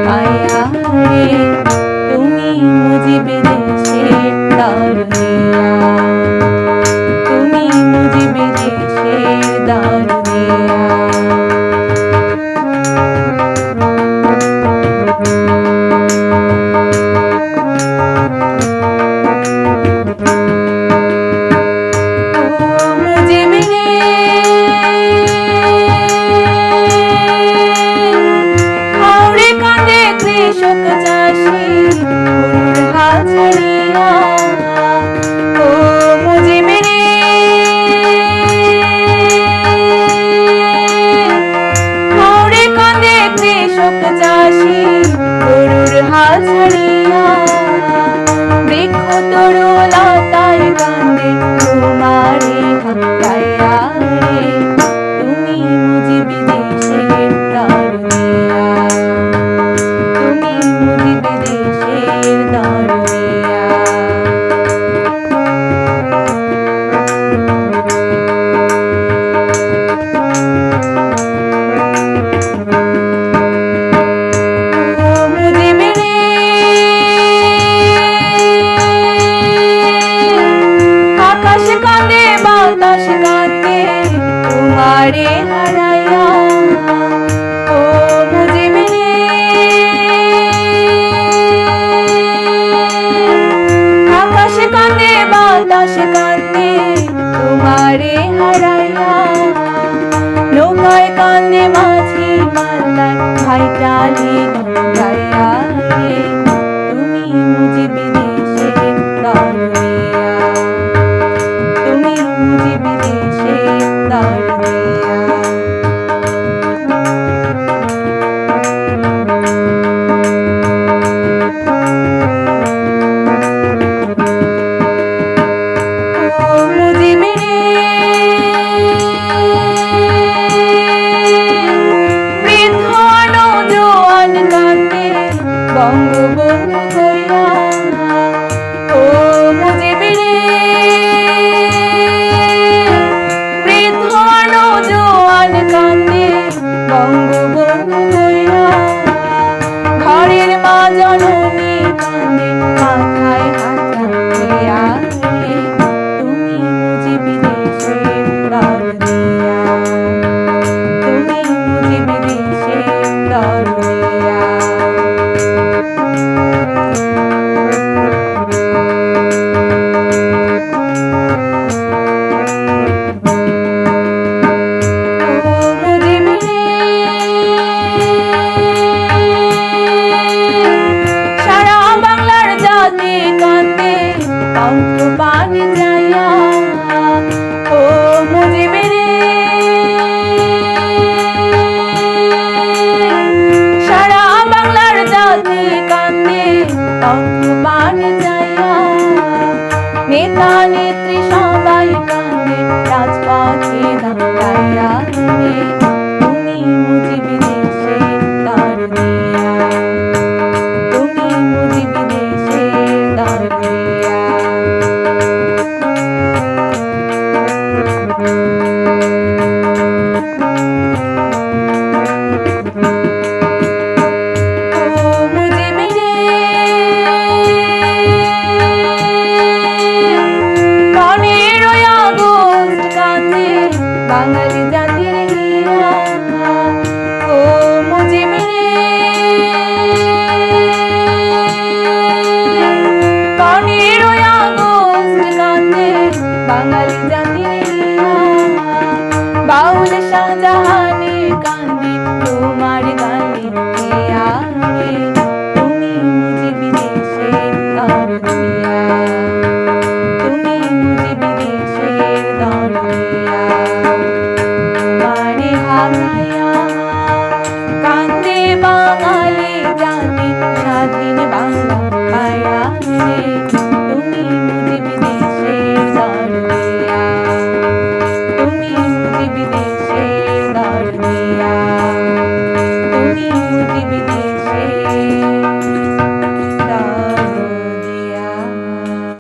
মায়া রে তুমি মুজিব দেশের দারুনিয়া, তুমি মুজিব দেশের দারুনিয়া। তোমারে হারাইয়া ও মুজিব রে, আকাশ কাঁদে বাতাস কাঁদে তোমারে হারাইয়া, নৌকায় কাঁদে মাঝি মাল্লার ভাইটালি গাইয়া রে তুমি মুজিব দেশের দারুনিয়া, তুমি মুজিব দেশের দারুনিয়া। বঙ্গবন্ধু কইয়া ও মুজিব রে, বৃদ্ধ নওজোয়ান কান্দে বঙ্গবন্ধু কইয়া, ঘরের মা জননী কান্দে মাথায় হাত রাখিয়া রে তুমি মুজিব দেশের দারুনিয়া, তুমি মুজিব দেশের দারুনিয়া। পানি যাইয়া ও মুজিব রে, সারা বাংলার জাতি কান্দে পানি যাইয়া, নেতা নেত্রী সবাই কান্দে রাজপথে দাঁড়াইয়া রে তুমি মুজিব দেশের দারুনিয়া, তুমি মুজিব দেশের দারুনিয়া। বাঙালি জাতির হীরা ও মুজিব রে, 15ই আগস্ট কান্দে বাঙালি জাতির হীরা, বাউল শাহজাহানে কান্দে তোমার গানে গেয়া রে তুমি মুজিব দেশের দারুনিয়া, তুমি মুজিব দেশের দারুনিয়া। কান্দে বাঙালি জাতি স্বাধীন বাংলা পায়া রে।